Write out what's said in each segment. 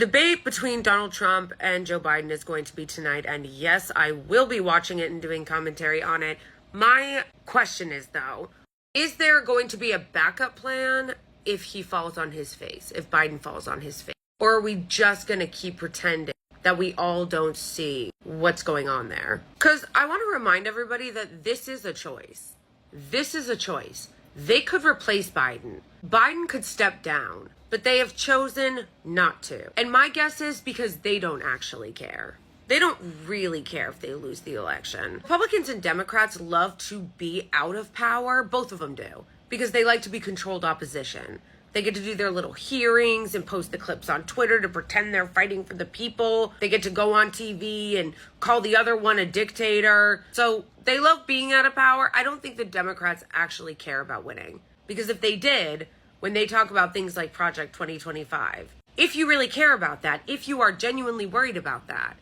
Debate between Donald Trump and Joe Biden is going to be tonight, and yes, I will be watching it and doing commentary on it. My question is, though, is there going to be a backup plan if he falls on his face, if Biden falls on his face? Or are we just going to keep pretending that we all don't see what's going on there? Because I want to remind everybody that this is a choice. This is a choice. They could replace Biden. Biden could step down, but they have chosen not to. And my guess is because they don't actually care. They don't really care if they lose the election. Republicans and Democrats love to be out of power. Both of them do, because they like to be controlled opposition. They get to do their little hearings and post the clips on Twitter to pretend they're fighting for the people. They get to go on TV and call the other one a dictator. So they love being out of power. I don't think the Democrats actually care about winning. Because if they did, when they talk about things like Project 2025, if you really care about that, if you are genuinely worried about that,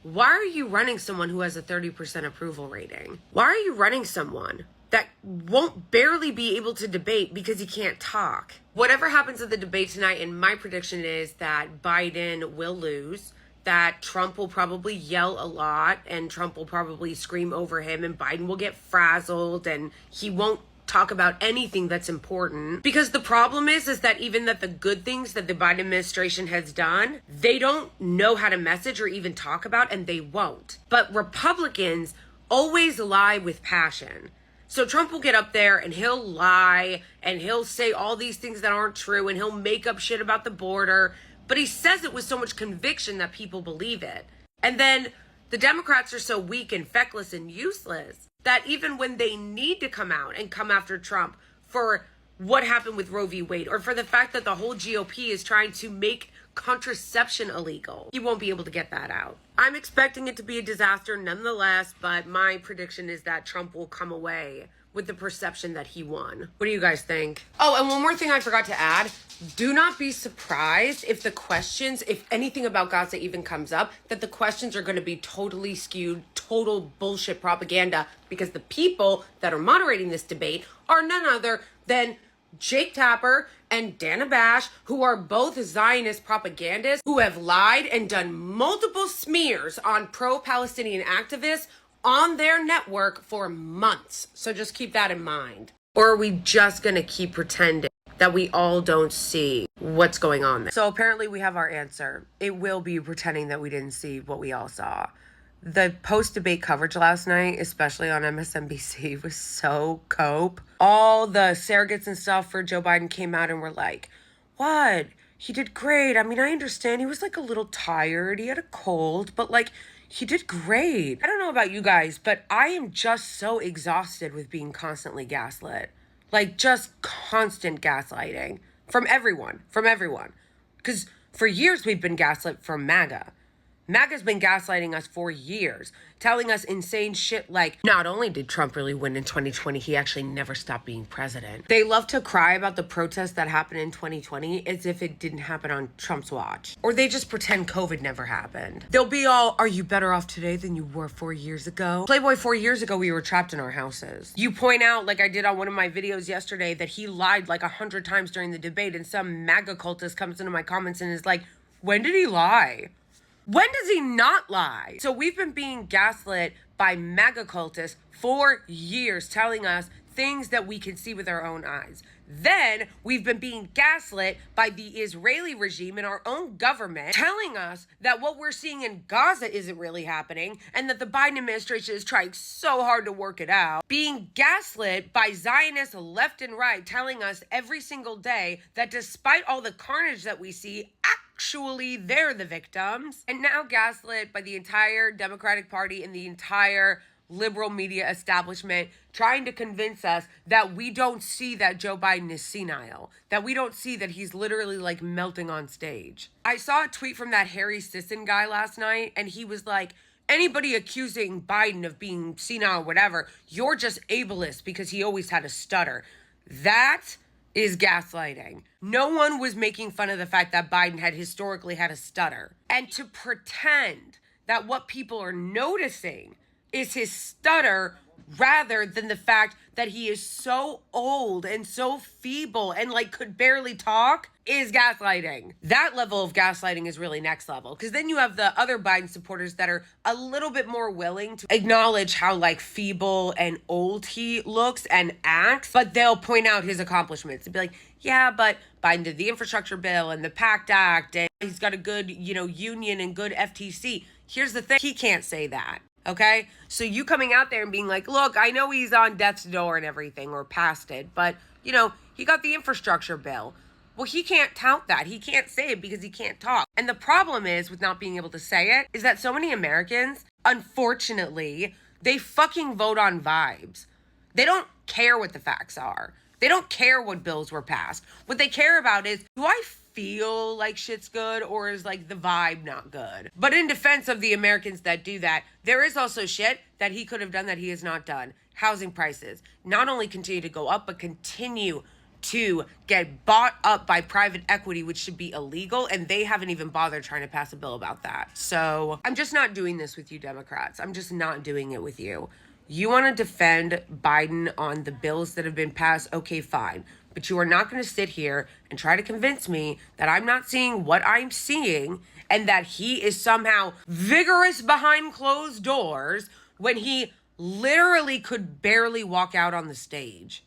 why are you running someone who has a 30% approval rating? Why are you running someone that won't barely be able to debate because he can't talk? Whatever happens at the debate tonight, and my prediction is that Biden will lose, that Trump will probably yell a lot, and Trump will probably scream over him, and Biden will get frazzled, and he won't talk about anything that's important. Because the problem is that even that the good things that the Biden administration has done, they don't know how to message or even talk about, and they won't. But Republicans always lie with passion. So Trump will get up there and he'll lie and he'll say all these things that aren't true and he'll make up shit about the border, but he says it with so much conviction that people believe it. And then the Democrats are so weak and feckless and useless that even when they need to come out and come after Trump for what happened with Roe v. Wade, or for the fact that the whole GOP is trying to make contraception illegal, he won't be able to get that out. I'm expecting it to be a disaster nonetheless, but my prediction is that Trump will come away with the perception that he won. What do you guys think? Oh, and one more thing I forgot to add. Do not be surprised if the questions, if anything about Gaza even comes up, that the questions are going to be totally skewed, total bullshit propaganda, because the people that are moderating this debate are none other than Jake Tapper and Dana Bash, who are both Zionist propagandists who have lied and done multiple smears on pro-Palestinian activists on their network for months. So just keep that in mind. Or are we just going to keep pretending that we all don't see what's going on there? So apparently we have our answer. It will be pretending that we didn't see what we all saw. The post-debate coverage last night, especially on MSNBC, was so cope. All the surrogates and stuff for Joe Biden came out and were like, what? He did great. I mean, I understand he was like a little tired. He had a cold, but like, he did great. I don't know about you guys, but I am just so exhausted with being constantly gaslit. Like, just constant gaslighting from everyone. Because for years we've been gaslit from MAGA. MAGA's been gaslighting us for years, telling us insane shit like, not only did Trump really win in 2020, he actually never stopped being president. They love to cry about the protests that happened in 2020 as if it didn't happen on Trump's watch. Or they just pretend COVID never happened. They'll be all, are you better off today than you were 4 years ago? Playboy, 4 years ago, we were trapped in our houses. You point out, like I did on one of my videos yesterday, that he lied like 100 times during the debate, and some MAGA cultist comes into my comments and is like, when did he lie? When does he not lie? So we've been being gaslit by MAGA cultists for years, telling us things that we can see with our own eyes. Then we've been being gaslit by the Israeli regime and our own government, telling us that what we're seeing in Gaza isn't really happening and that the Biden administration is trying so hard to work it out. Being gaslit by Zionists left and right, telling us every single day that despite all the carnage that we see, actually they're the victims. And now gaslit by the entire Democratic Party and the entire liberal media establishment, trying to convince us that we don't see that Joe Biden is senile, that we don't see that he's literally like melting on stage. I saw a tweet from that Harry Sisson guy last night, and he was like, anybody accusing Biden of being senile or whatever, you're just ableist because he always had a stutter. That is gaslighting. No one was making fun of the fact that Biden had historically had a stutter. And to pretend that what people are noticing is his stutter rather than the fact that he is so old and so feeble and like could barely talk is gaslighting. That level of gaslighting is really next level, because then you have the other Biden supporters that are a little bit more willing to acknowledge how like feeble and old he looks and acts, but they'll point out his accomplishments and be like, yeah, but Biden did the infrastructure bill and the PACT Act and he's got a good, union and good FTC. Here's the thing, he can't say that. Okay? So you coming out there and being like, look, I know he's on death's door and everything, or past it, but, he got the infrastructure bill. Well, he can't tout that. He can't say it because he can't talk. And the problem is with not being able to say it is that so many Americans, unfortunately, they fucking vote on vibes. They don't care what the facts are. They don't care what bills were passed. What they care about is, do I feel like shit's good, or is like the vibe not good? But in defense of the Americans that do that, there is also shit that he could have done that he has not done. Housing prices not only continue to go up, but continue to get bought up by private equity, which should be illegal, and they haven't even bothered trying to pass a bill about that. So I'm just not doing this with you Democrats. I'm just not doing it with you. You want to defend Biden on the bills that have been passed, okay, fine. But you are not going to sit here and try to convince me that I'm not seeing what I'm seeing and that he is somehow vigorous behind closed doors when he literally could barely walk out on the stage.